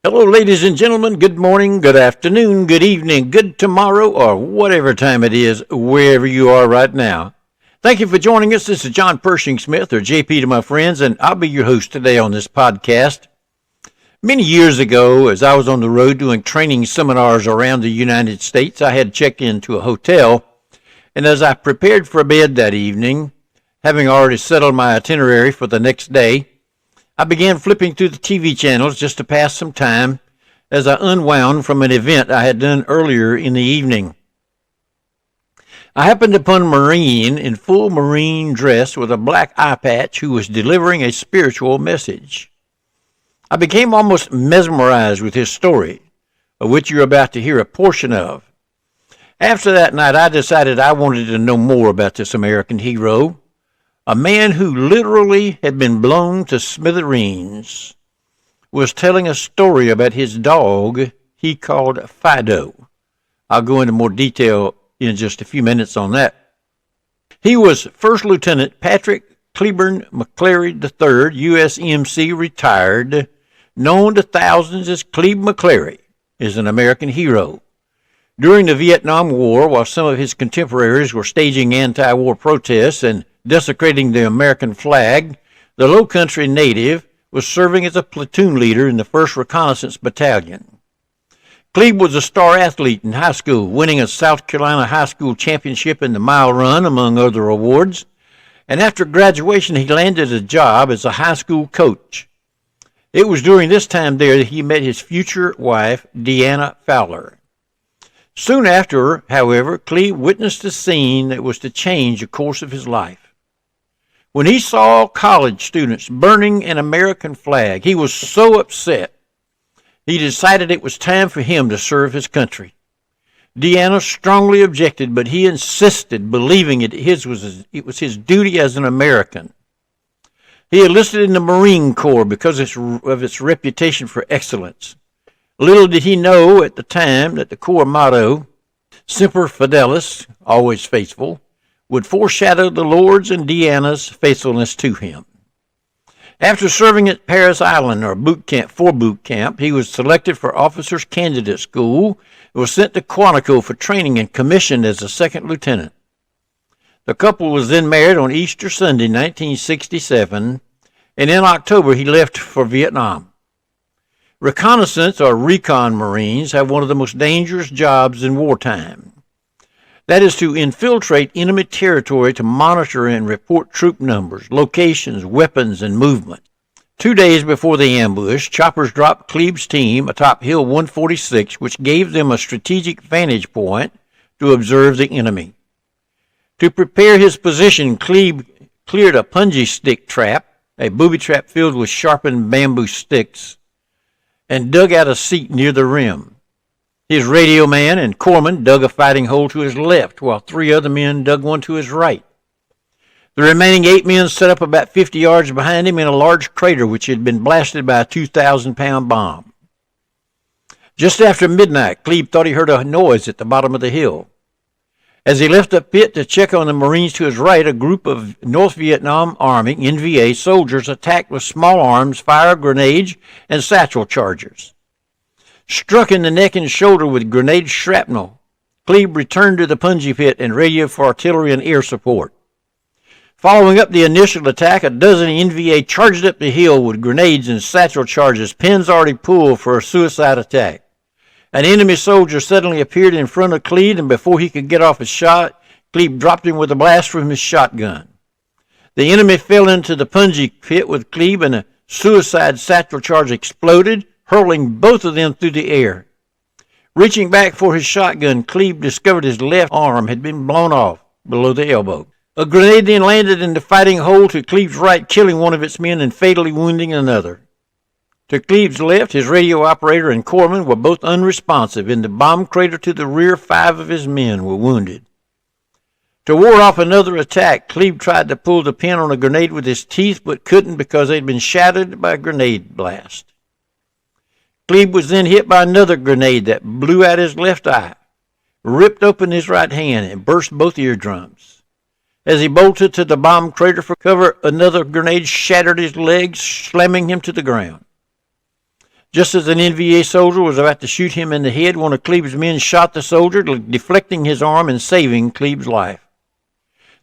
Hello, ladies and gentlemen. Good morning, good afternoon, good evening, good tomorrow, or whatever time it is, wherever you are right now. Thank you for joining us. This is John Pershing Smith, or JP to my friends, and I'll be your host today on this podcast. Many years ago, as I was on the road doing training seminars around the United States, I had checked into a hotel, and as I prepared for bed that evening, having already settled my itinerary for the next day, I began flipping through the TV channels just to pass some time as I unwound from an event I had done earlier in the evening. I happened upon a Marine in full Marine dress with a black eye patch who was delivering a spiritual message. I became almost mesmerized with his story, of which you're about to hear a portion of. After that night, I decided I wanted to know more about this American hero, a man who literally had been blown to smithereens, was telling a story about his dog he called FIDO. I'll go into more detail in just a few minutes on that. He was First Lieutenant Patrick CLEBE McClary III, USMC retired, known to thousands as CLEBE McClary, is an American hero. During the Vietnam War, while some of his contemporaries were staging anti-war protests and desecrating the American flag, the Lowcountry native was serving as a platoon leader in the 1st Reconnaissance Battalion. CLEBE was a star athlete in high school, winning a South Carolina high school championship in the mile run, among other awards, and after graduation he landed a job as a high school coach. It was during this time there that he met his future wife, Deanna Fowler. Soon after, however, CLEBE witnessed a scene that was to change the course of his life. When he saw college students burning an American flag, he was so upset, he decided it was time for him to serve his country. Deanna strongly objected, but he insisted, believing it was his duty as an American. He enlisted in the Marine Corps because of its reputation for excellence. Little did he know at the time that the Corps motto, Semper Fidelis, always faithful, would foreshadow the Lord's and Deanna's faithfulness to him. After serving at Paris Island, or boot camp, he was selected for Officers Candidate School and was sent to Quantico for training and commissioned as a second lieutenant. The couple was then married on Easter Sunday, 1967, and in October he left for Vietnam. Reconnaissance, or recon Marines, have one of the most dangerous jobs in wartime. That is to infiltrate enemy territory to monitor and report troop numbers, locations, weapons, and movement. 2 days before the ambush, choppers dropped CLEBE's team atop Hill 146, which gave them a strategic vantage point to observe the enemy. To prepare his position, CLEBE cleared a punji stick trap, a booby trap filled with sharpened bamboo sticks, and dug out a seat near the rim. His radio man and corpsman dug a fighting hole to his left, while 3 other men dug one to his right. The remaining 8 men set up about 50 yards behind him in a large crater which had been blasted by a 2,000-pound bomb. Just after midnight, CLEBE thought he heard a noise at the bottom of the hill. As he left the pit to check on the Marines to his right, a group of North Vietnam Army, NVA, soldiers attacked with small arms, fire grenades, and satchel charges. Struck in the neck and shoulder with grenade shrapnel, CLEBE returned to the punji pit and radioed for artillery and air support. Following up the initial attack, a dozen NVA charged up the hill with grenades and satchel charges, pins already pulled for a suicide attack. An enemy soldier suddenly appeared in front of CLEBE, and before he could get off his shot, CLEBE dropped him with a blast from his shotgun. The enemy fell into the punji pit with CLEBE, and a suicide satchel charge exploded, hurling both of them through the air. Reaching back for his shotgun, CLEBE discovered his left arm had been blown off below the elbow. A grenade then landed in the fighting hole to CLEBE's right, killing one of its men and fatally wounding another. To CLEBE's left, his radio operator and corpsman were both unresponsive. In the bomb crater to the rear, 5 of his men were wounded. To ward off another attack, CLEBE tried to pull the pin on a grenade with his teeth, but couldn't because they'd been shattered by a grenade blast. CLEBE was then hit by another grenade that blew out his left eye, ripped open his right hand, and burst both eardrums. As he bolted to the bomb crater for cover, another grenade shattered his legs, slamming him to the ground. Just as an NVA soldier was about to shoot him in the head, one of CLEBE's men shot the soldier, deflecting his arm and saving CLEBE's life.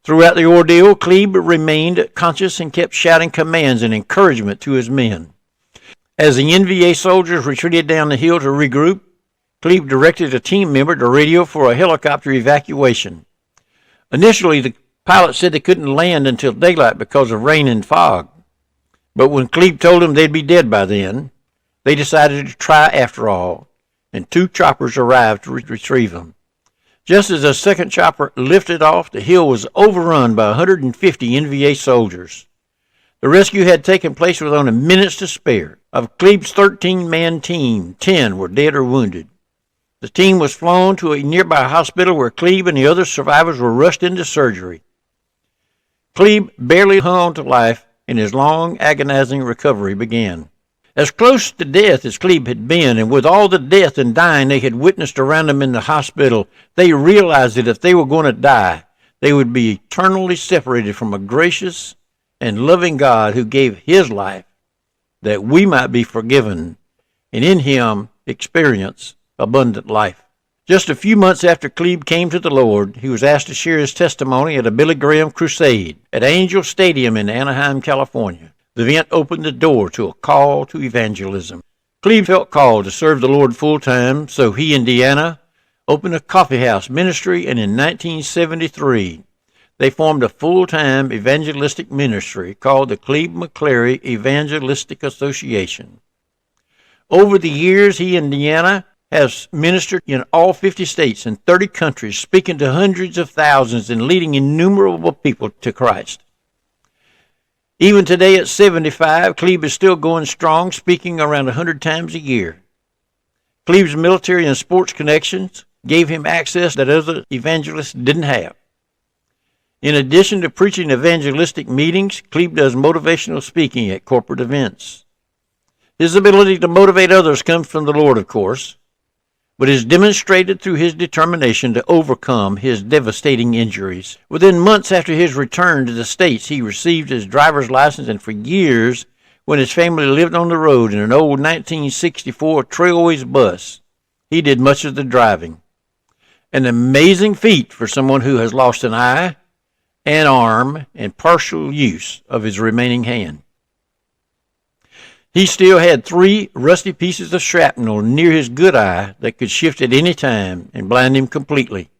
Throughout the ordeal, CLEBE remained conscious and kept shouting commands and encouragement to his men. As the NVA soldiers retreated down the hill to regroup, CLEBE directed a team member to radio for a helicopter evacuation. Initially, the pilot said they couldn't land until daylight because of rain and fog. But when CLEBE told them they'd be dead by then, they decided to try after all, and 2 choppers arrived to retrieve them. Just as a second chopper lifted off, the hill was overrun by 150 NVA soldiers. The rescue had taken place with only minutes to spare. Of CLEBE's 13-man team, 10 were dead or wounded. The team was flown to a nearby hospital where CLEBE and the other survivors were rushed into surgery. CLEBE barely hung on to life, and his long, agonizing recovery began. As close to death as CLEBE had been, and with all the death and dying they had witnessed around him in the hospital, they realized that if they were going to die, they would be eternally separated from a gracious and loving God who gave his life that we might be forgiven and in him experience abundant life. Just a few months after CLEBE came to the Lord, he was asked to share his testimony at a Billy Graham crusade at Angel Stadium in Anaheim, California. The event opened the door to a call to evangelism. CLEBE felt called to serve the Lord full-time, so he and Deanna opened a coffeehouse ministry, and in 1973, they formed a full-time evangelistic ministry called the CLEBE-MCCLARY Evangelistic Association. Over the years, he and Deanna have ministered in all 50 states and 30 countries, speaking to hundreds of thousands and leading innumerable people to Christ. Even today at 75, CLEBE is still going strong, speaking around 100 times a year. CLEBE's military and sports connections gave him access that other evangelists didn't have. In addition to preaching evangelistic meetings, CLEBE does motivational speaking at corporate events. His ability to motivate others comes from the Lord, of course, but is demonstrated through his determination to overcome his devastating injuries. Within months after his return to the States, he received his driver's license, and for years, when his family lived on the road in an old 1964 Trailways bus, he did much of the driving. An amazing feat for someone who has lost an eye, an arm, and partial use of his remaining hand. He still had 3 rusty pieces of shrapnel near his good eye that could shift at any time and blind him completely.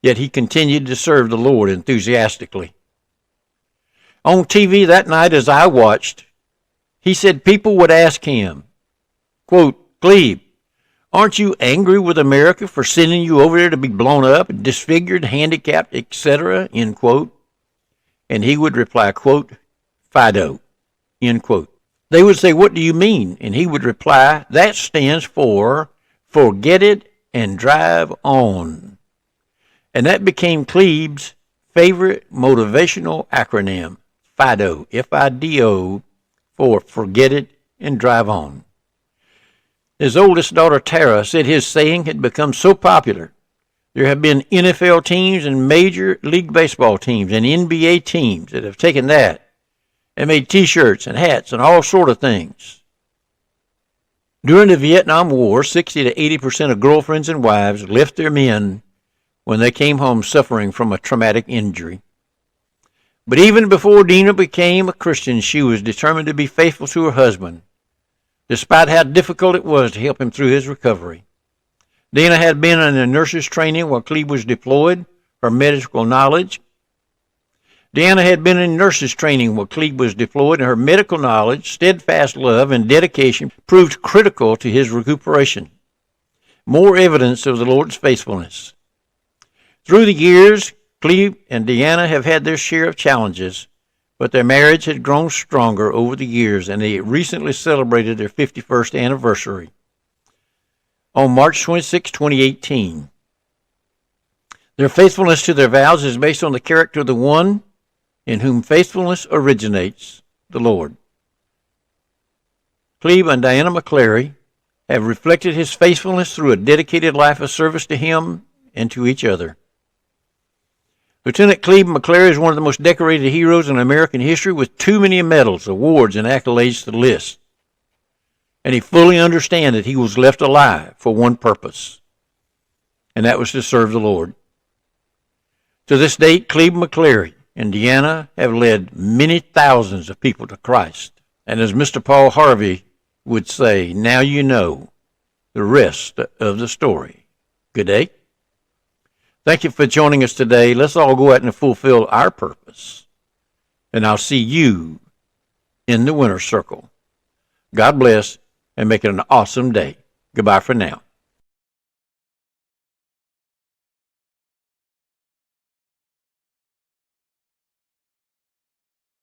Yet he continued to serve the Lord enthusiastically. On TV that night as I watched, he said people would ask him, quote, "CLEBE, aren't you angry with America for sending you over there to be blown up, disfigured, handicapped, etc.?" End quote. And he would reply, quote, "FIDO," end quote. They would say, "What do you mean?" And he would reply, "That stands for forget it and drive on." And that became CLEBE's favorite motivational acronym, FIDO, F-I-D-O, for forget it and drive on. His oldest daughter, Tara, said his saying had become so popular, there have been NFL teams and Major League Baseball teams and NBA teams that have taken that and made T-shirts and hats and all sort of things. During the Vietnam War, 60 to 80% of girlfriends and wives left their men when they came home suffering from a traumatic injury. But even before Dina became a Christian, she was determined to be faithful to her husband, despite how difficult it was to help him through his recovery. Dina had been in a nurse's training while CLEBE was deployed. Her medical knowledge Deanna had been in nurses training while CLEBE was deployed, and her medical knowledge, steadfast love, and dedication proved critical to his recuperation. More evidence of the Lord's faithfulness. Through the years, CLEBE and Deanna have had their share of challenges, but their marriage had grown stronger over the years, and they recently celebrated their 51st anniversary on March 26, 2018. Their faithfulness to their vows is based on the character of the one in whom faithfulness originates, the Lord. CLEBE and Diana McClary have reflected his faithfulness through a dedicated life of service to him and to each other. Lieutenant CLEBE McClary is one of the most decorated heroes in American history, with too many medals, awards, and accolades to list. And and he fully understand that he was left alive for one purpose, and that was to serve the Lord. To this date, CLEBE McClary and Deanna have led many thousands of people to Christ. And as Mr. Paul Harvey would say, now you know the rest of the story. Good day. Thank you for joining us today. Let's all go out and fulfill our purpose. And I'll see you in the winner's circle. God bless and make it an awesome day. Goodbye for now.